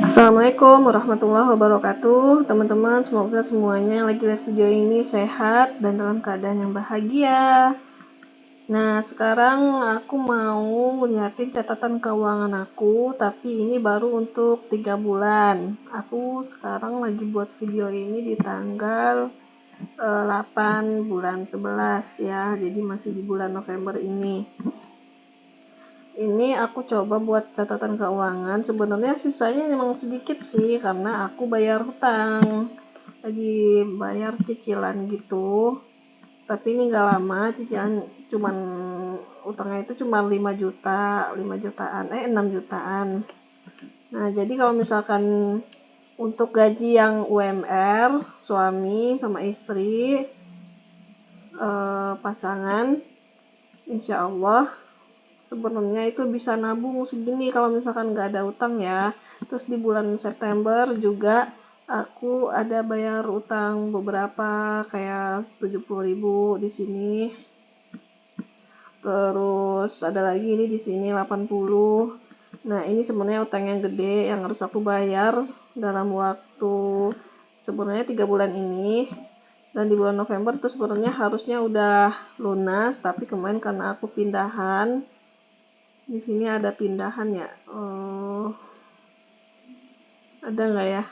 Assalamualaikum warahmatullahi wabarakatuh. Teman-teman, semoga semuanya yang lagi lihat video ini sehat dan dalam keadaan yang bahagia. Nah, sekarang aku mau melihatin catatan keuangan aku, tapi ini baru untuk 3 bulan. Aku sekarang lagi buat video ini di tanggal 8 bulan 11 ya, jadi masih di bulan November ini. Ini aku coba buat catatan keuangan. Sebenarnya sisanya memang sedikit sih, karena aku bayar hutang, lagi bayar cicilan gitu. Tapi ini nggak lama, cicilan cuman utangnya itu cuma 5 juta, 6 jutaan. Nah, jadi kalau misalkan untuk gaji yang UMR, suami sama istri, pasangan, insya Allah sebenarnya itu bisa nabung segini kalau misalkan nggak ada utang ya. Terus di bulan September juga aku ada bayar utang beberapa, kayak 70.000 di sini. Terus ada lagi ini di sini 80. Nah, ini sebenarnya utang yang gede yang harus aku bayar dalam waktu sebenarnya 3 bulan ini. Dan di bulan November itu sebenarnya harusnya udah lunas, tapi kemarin karena aku pindahan, di sini ada pindahan ya. Ada nggak ya?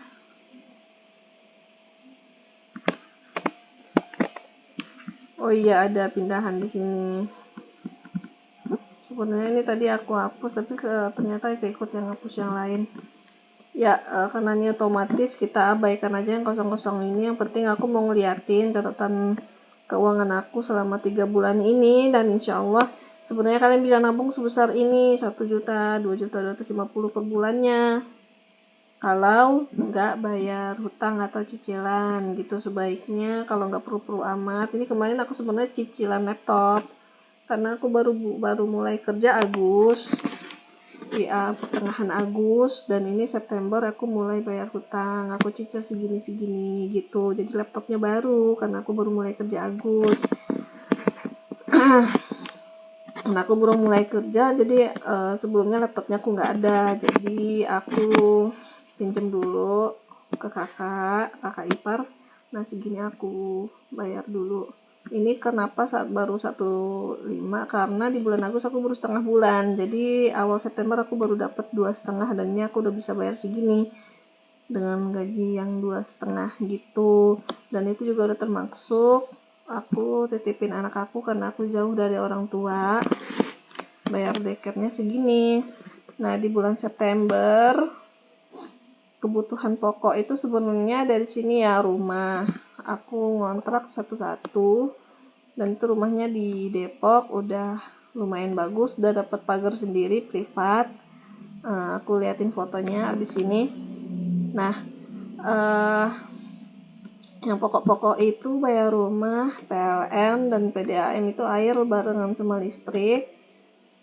Oh iya, ada pindahan di sini. Sebenarnya ini tadi aku hapus, tapi ternyata ikut yang hapus yang lain. Ya, karena ini otomatis kita abaikan aja yang kosong-kosong ini. Yang penting aku mau ngeliatin catatan keuangan aku selama 3 bulan ini, dan insya Allah sebenarnya kalian bisa nabung sebesar ini, 1 juta, 2 juta 250 per bulannya. Kalau nggak bayar hutang atau cicilan gitu, sebaiknya kalau nggak perlu-perlu amat. Ini kemarin aku sebenarnya cicilan laptop, karena aku baru mulai kerja di pertengahan Agustus, dan ini September aku mulai bayar hutang. Aku cicil segini gitu, jadi laptopnya baru karena aku baru mulai kerja Agustus. Nah, aku baru mulai kerja, jadi sebelumnya laptopnya aku nggak ada, jadi aku pinjem dulu ke kakak ipar. Nah, segini aku bayar dulu. Ini kenapa saat baru 1,5, karena di bulan Agustus aku baru setengah bulan, jadi awal September aku baru dapat 2,5, dan ini aku udah bisa bayar segini dengan gaji yang 2,5 gitu. Dan itu juga udah termasuk aku titipin anak aku karena aku jauh dari orang tua, bayar daycare-nya segini. Nah, di bulan September kebutuhan pokok itu sebenarnya dari sini ya, rumah. Aku ngontrak satu-satu, dan itu rumahnya di Depok, udah lumayan bagus, udah dapat pagar sendiri privat. Aku liatin fotonya abis ini. Nah, yang pokok-pokok itu bayar rumah, PLN dan PDAM itu air barengan sama listrik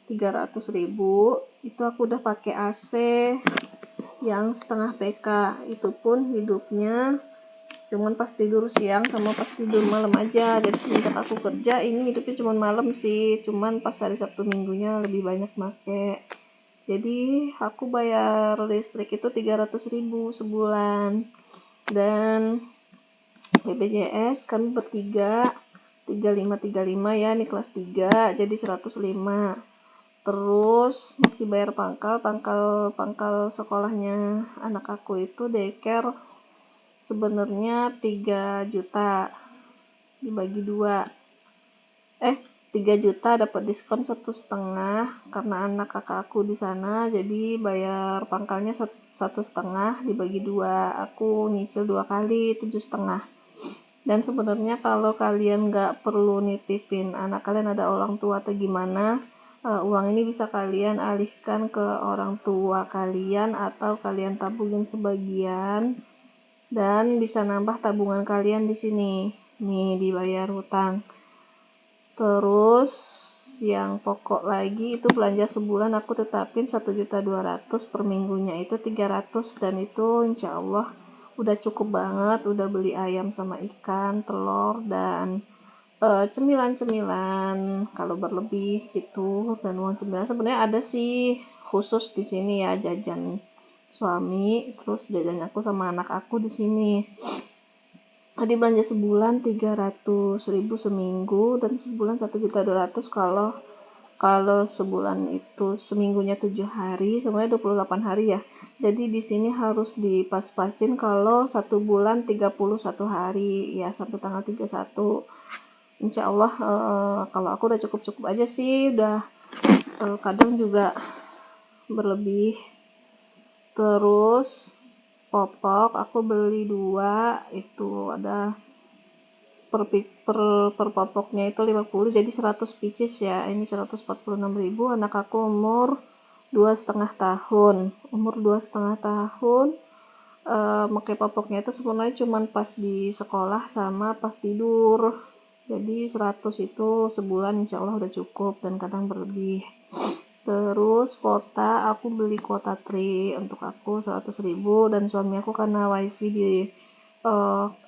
300.000. Itu aku udah pakai AC yang setengah PK, itu pun hidupnya cuman pas tidur siang sama pas tidur malam aja. Jadi semenjak aku kerja ini hidupnya cuman malam sih, cuman pas hari Sabtu Minggunya lebih banyak make. Jadi aku bayar listrik itu 300.000 sebulan. Dan BPJS kami bertiga 35 ya, ini kelas 3 jadi 105. Terus masih bayar pangkal sekolahnya anak aku itu daycare sebenarnya 3 juta dibagi 2. 3 juta dapat diskon 1,5 karena anak kakak aku di sana, jadi bayar pangkalnya 1,5 dibagi 2. Aku nyicil 2 kali 7,5. Dan sebenarnya kalau kalian nggak perlu nitipin anak kalian, ada orang tua atau gimana, uang ini bisa kalian alihkan ke orang tua kalian atau kalian tabungin sebagian, dan bisa nambah tabungan kalian di sini. Nih, dibayar hutang. Terus yang pokok lagi itu belanja sebulan aku tetapin 1.200.000 per minggunya, itu 300, dan itu insya Allah udah cukup banget, udah beli ayam sama ikan, telur, dan cemilan-cemilan kalau berlebih gitu. Dan uang cemilan sebenarnya ada sih khusus di sini ya, jajan suami, terus jajan aku sama anak aku di sini. Tadi belanja sebulan 300.000 seminggu dan sebulan 1.200.000 kalau sebulan itu seminggunya 7 hari, semuanya 28 hari ya. Jadi di sini harus dipas-pasin kalau 1 bulan 31 hari ya, sampai tanggal 31. Insya Allah kalau aku udah cukup-cukup aja sih, udah kadang juga berlebih. Terus popok aku beli 2, itu ada per popoknya itu 50, jadi 100 pieces ya. Ini 146.000. Anak aku umur 2,5 tahun. Pakai popoknya itu sebenarnya cuma pas di sekolah sama pas tidur. Jadi 100 itu sebulan insya Allah udah cukup dan kadang berlebih. Terus kuota, aku beli kuota tri untuk aku 100.000 dan suami aku karena wifi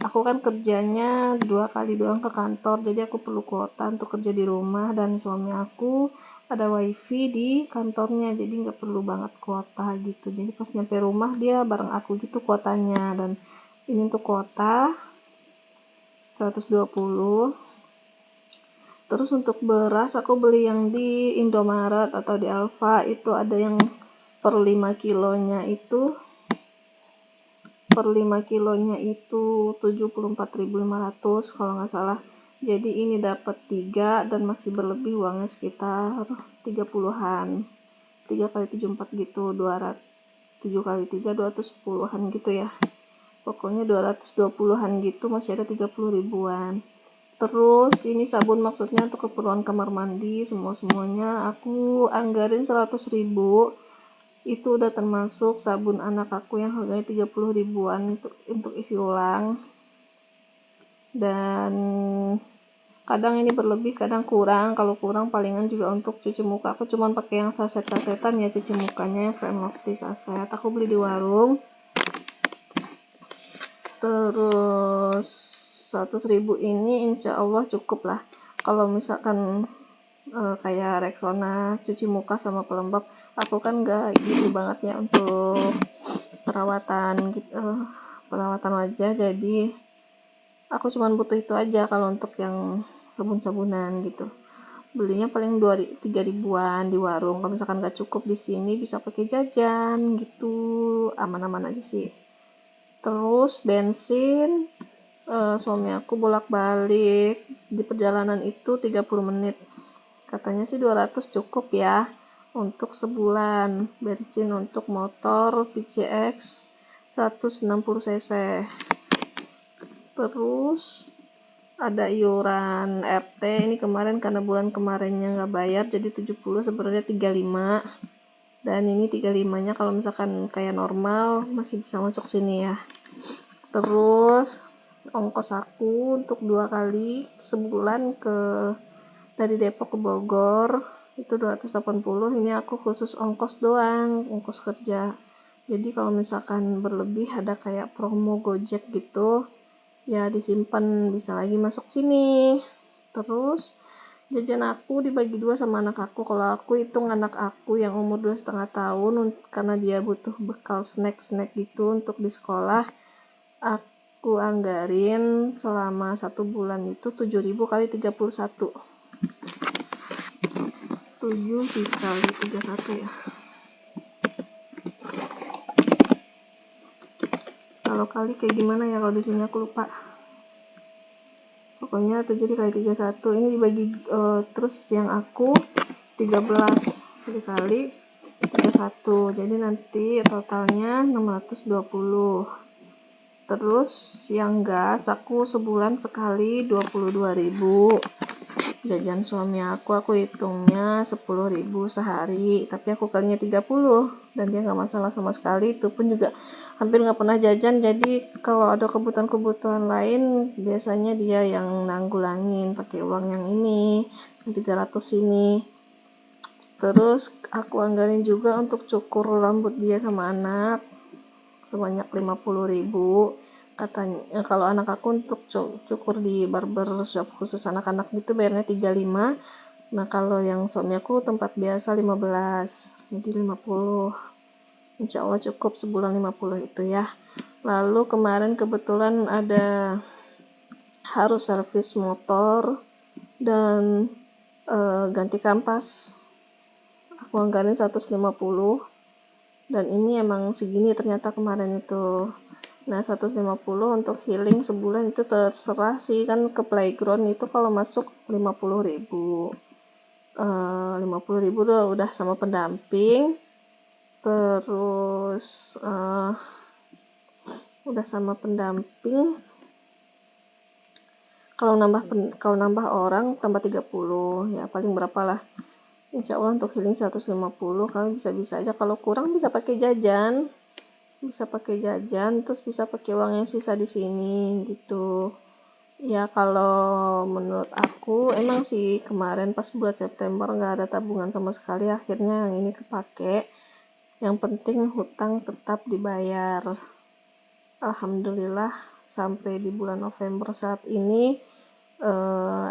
aku kan kerjanya 2 kali doang ke kantor, jadi aku perlu kuota untuk kerja di rumah, dan suami aku ada wifi di kantornya, jadi nggak perlu banget kuota gitu. Jadi pas nyampe rumah dia bareng aku gitu kuotanya, dan ini untuk kuota 120. Terus untuk beras aku beli yang di Indomaret atau di Alfa, itu ada yang per 5 kilonya itu 74.500 kalau nggak salah. Jadi ini dapat 3 dan masih berlebih uangnya sekitar 30-an. 3 kali 74 gitu, 7 kali 3 210-an gitu ya. Pokoknya 220-an gitu, masih ada 30.000-an. Terus ini sabun, maksudnya untuk keperluan kamar mandi semuanya aku anggarin 100.000. Itu udah termasuk sabun anak aku yang harganya 30.000-an untuk isi ulang. Dan kadang ini berlebih, kadang kurang. Kalau kurang palingan juga untuk cuci muka. Aku cuma pakai yang saset-sasetan ya cuci mukanya, yang Fremlove saset. Aku beli di warung. Terus 100.000 ini insya Allah cukup lah. Kalau misalkan kayak Rexona cuci muka sama pelembab, aku kan nggak gitu banget ya untuk perawatan wajah, jadi aku cuma butuh itu aja. Kalau untuk yang sabun-sabunan gitu belinya paling 3.000-an di warung. Kalau misalkan nggak cukup di sini bisa pakai jajan gitu, aman-aman aja sih. Terus bensin, suami aku bolak-balik di perjalanan itu 30 menit. Katanya sih 200 cukup ya untuk sebulan bensin untuk motor PCX 160 cc. Terus ada iuran RT, ini kemarin karena bulan kemarinnya nggak bayar jadi 70, sebenarnya 35. Dan ini 35-nya kalau misalkan kayak normal masih bisa masuk sini ya. Terus ongkos aku untuk 2 kali sebulan dari Depok ke Bogor itu 280. Ini aku khusus ongkos doang, ongkos kerja. Jadi kalau misalkan berlebih ada kayak promo Gojek gitu ya, disimpan bisa lagi masuk sini. Terus jajan aku dibagi 2 sama anak aku. Kalau aku hitung anak aku yang umur 2,5 tahun, karena dia butuh bekal snack gitu untuk di sekolah, aku anggarin selama 1 bulan itu 7.000 kali 31. 7 dikali 31 ya. Kalau kali kayak gimana ya, kalau di sini aku lupa. Pokoknya 7 dikali 31 ini dibagi terus yang aku 13 dikali 31, jadi nanti totalnya 620. Terus yang gas aku sebulan sekali 22.000. Jajan suami aku hitungnya 10.000 sehari, tapi aku kalinya 30 dan dia nggak masalah sama sekali. Itu pun juga hampir nggak pernah jajan, jadi kalau ada kebutuhan lain biasanya dia yang nanggulangin pakai uang yang ini, yang 300 ini. Terus aku anggarin juga untuk cukur rambut dia sama anak sebanyak 50.000. Katanya kalau anak aku untuk cukur di barber shop khusus anak-anak gitu bayarnya 35. Nah kalau yang suami aku tempat biasa 15, jadi 50. insya Allah cukup sebulan 50 itu ya. Lalu kemarin kebetulan ada harus servis motor dan ganti kampas, aku anggarin 150, dan ini emang segini ternyata kemarin itu. Nah 150 untuk healing sebulan itu terserah sih, kan ke playground itu kalau masuk 50.000. 50.000 udah sama pendamping, terus udah sama pendamping. Kalau nambah orang tambah 30 ya, paling berapa lah. Insya Allah untuk healing 150. Kalian bisa aja, kalau kurang bisa pakai jajan, terus bisa pakai uang yang sisa di sini gitu ya. Kalau menurut aku emang sih kemarin pas buat September nggak ada tabungan sama sekali, akhirnya yang ini kepake. Yang penting hutang tetap dibayar. Alhamdulillah sampai di bulan November saat ini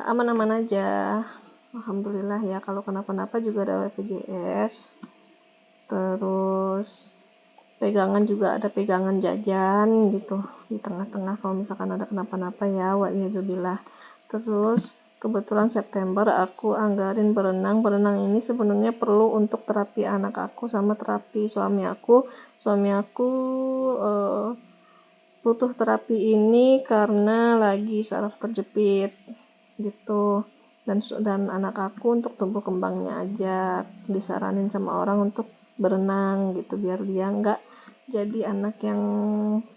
aman-aman aja, alhamdulillah ya. Kalau kenapa-napa juga ada BPJS, terus pegangan juga ada pegangan jajan gitu di tengah-tengah kalau misalkan ada kenapa-napa ya, wa'iyadzubillah. Terus kebetulan September aku anggarin berenang ini sebenarnya perlu untuk terapi anak aku sama terapi suami aku butuh terapi ini karena lagi saraf terjepit gitu, dan anak aku untuk tumbuh kembangnya aja disaranin sama orang untuk berenang gitu, biar dia nggak jadi anak yang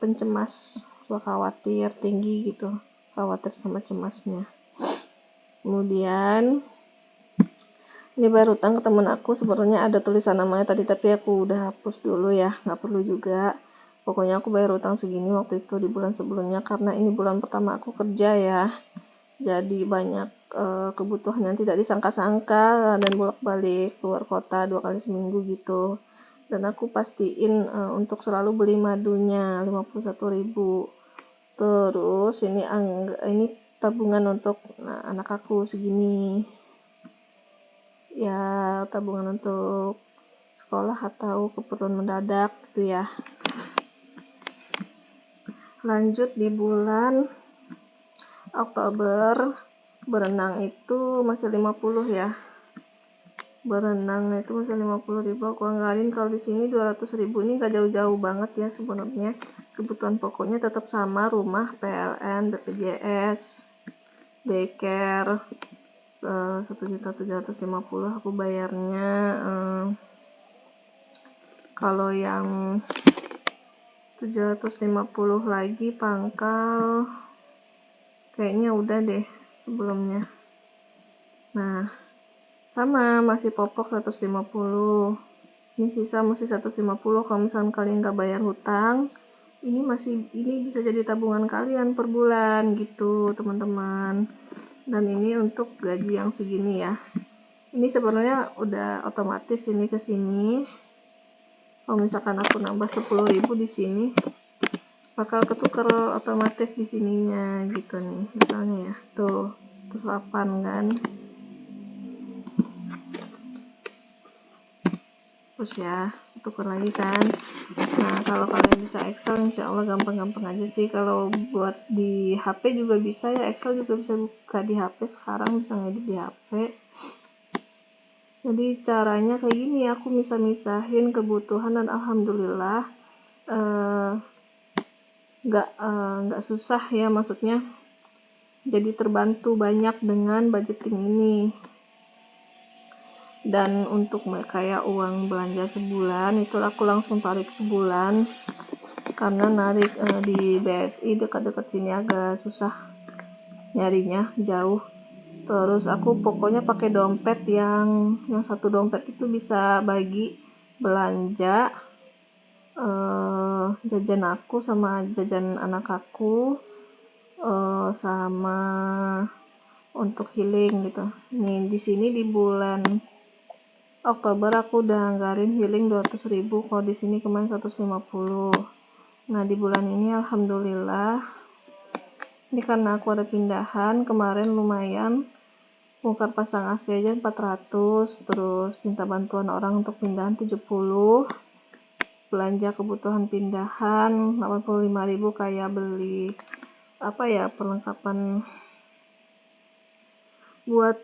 pencemas, khawatir tinggi gitu, khawatir sama cemasnya. Kemudian ini bayar hutang ke temen aku, sebenarnya ada tulisan namanya tadi tapi aku udah hapus dulu ya, nggak perlu juga. Pokoknya aku bayar hutang segini waktu itu di bulan sebelumnya, karena ini bulan pertama aku kerja ya, jadi banyak kebutuhan yang tidak disangka-sangka dan bolak-balik keluar kota 2 kali seminggu gitu. Dan aku pastiin untuk selalu beli madunya 51.000. Terus ini tabungan untuk anak aku segini ya, tabungan untuk sekolah atau keperluan mendadak gitu ya. Lanjut di bulan Oktober, berenang itu masih 50 ya. Berenang itu masih 50.000 aku anggarin. Kalau di sini 200.000, ini gak jauh-jauh banget ya sebenarnya. Kebutuhan pokoknya tetap sama, rumah, PLN, BPJS, daycare, 1.750.000 aku bayarnya. Kalau yang 750 lagi pangkal kayaknya udah deh sebelumnya. Nah sama, masih popok 150, ini sisa masih 150. Kalau misalkan kalian nggak bayar hutang, ini bisa jadi tabungan kalian per bulan gitu teman-teman. Dan ini untuk gaji yang segini ya, ini sebenarnya udah otomatis ini ke sini. Kalau misalkan aku nambah 10.000 di sini bakal ketukar otomatis di sininya gitu nih, misalnya ya tuh 8 kan, terus ya tukar lagi kan. Nah kalau kalian bisa Excel insya Allah gampang-gampang aja sih. Kalau buat di HP juga bisa ya, Excel juga bisa buka di HP sekarang, bisa ngedit di HP. Jadi caranya kayak gini, aku misahin kebutuhan dan alhamdulillah nggak susah ya, maksudnya jadi terbantu banyak dengan budgeting ini. Dan untuk kayak uang belanja sebulan itu aku langsung tarik sebulan, karena narik di BSI dekat-dekat sini agak susah nyarinya, jauh. Terus aku pokoknya pakai dompet yang satu dompet itu bisa bagi belanja jajan aku sama jajan anak aku sama untuk healing gitu. Nih di sini di bulan Oktober aku udah anggarin healing 200.000, kalau di sini kemarin 150. Nah di bulan ini alhamdulillah, ini karena aku ada pindahan kemarin lumayan, bongkar pasang AC aja 400, terus minta bantuan orang untuk pindahan 70. belanja kebutuhan pindahan 85.000 kayak beli perlengkapan buat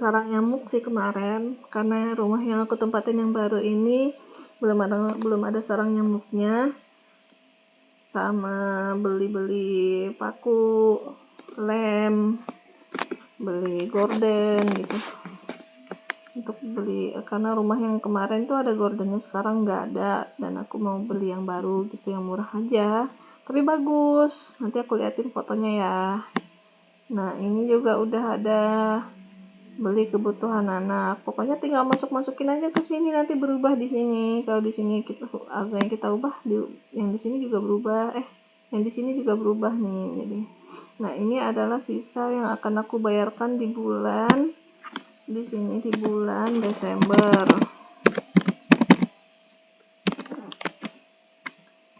sarang nyamuk sih kemarin, karena rumah yang aku tempatin yang baru ini belum ada sarang nyamuknya, sama beli paku, lem, beli gorden gitu untuk beli, karena rumah yang kemarin tuh ada gordennya, sekarang nggak ada, dan aku mau beli yang baru gitu, yang murah aja tapi bagus. Nanti aku liatin fotonya ya. Nah ini juga udah ada beli kebutuhan anak, pokoknya tinggal masukin aja ke sini, nanti berubah di sini. Kalau di sini yang kita ubah, yang di sini juga berubah, yang di sini juga berubah nih. Jadi nah ini adalah sisa yang akan aku bayarkan di bulan Desember.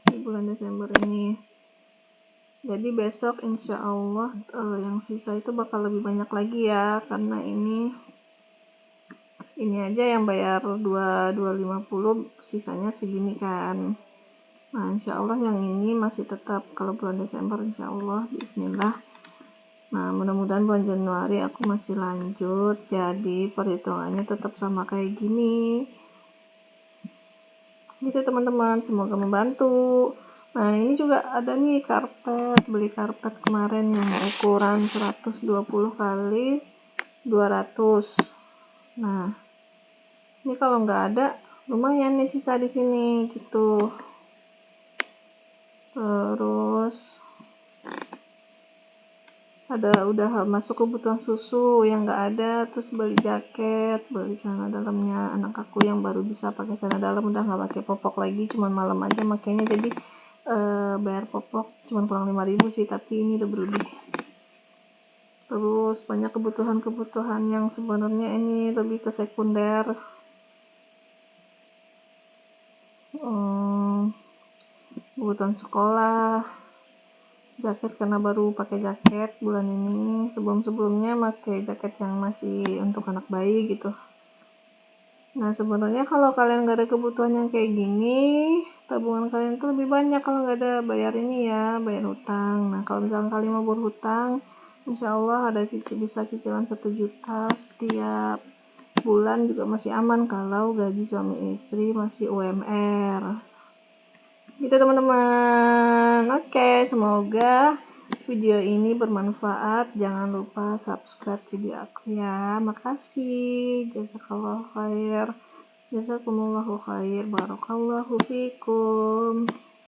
Di bulan Desember ini. Jadi besok insya Allah yang sisa itu bakal lebih banyak lagi ya, karena ini aja yang bayar 250, sisanya segini kan. Nah insya Allah yang ini masih tetap kalau bulan Desember, insya Allah bismillah. Nah mudah-mudahan bulan Januari aku masih lanjut, jadi perhitungannya tetap sama kayak gini gitu teman-teman, semoga membantu. Nah ini juga ada nih karpet, beli karpet kemarin yang ukuran 120 kali 200. Nah ini kalau nggak ada lumayan nih sisa di sini gitu. Terus udah masuk kebutuhan susu yang nggak ada, terus beli jaket, beli celana dalamnya anak aku yang baru bisa pakai celana dalam, udah nggak pakai popok lagi, cuman malam aja makanya, jadi bayar popok cuman kurang 5.000 sih, tapi ini udah berlebih. Terus banyak kebutuhan yang sebenarnya ini lebih ke sekunder, kebutuhan sekolah, jaket karena baru pakai jaket bulan ini, sebelumnya pakai jaket yang masih untuk anak bayi gitu. Nah sebenarnya kalau kalian gak ada kebutuhan yang kayak gini, tabungan kalian tuh lebih banyak kalau gak ada bayar bayar hutang. Nah kalau misalkan kalian mau berhutang, insya Allah ada bisa cicilan 1 juta setiap bulan, juga masih aman kalau gaji suami istri masih UMR gitu teman-teman. Oke, semoga video ini bermanfaat. Jangan lupa subscribe video aku ya. Makasih. Jazakallahu khair. Jazakumullahu khair. Barakallahu fikum.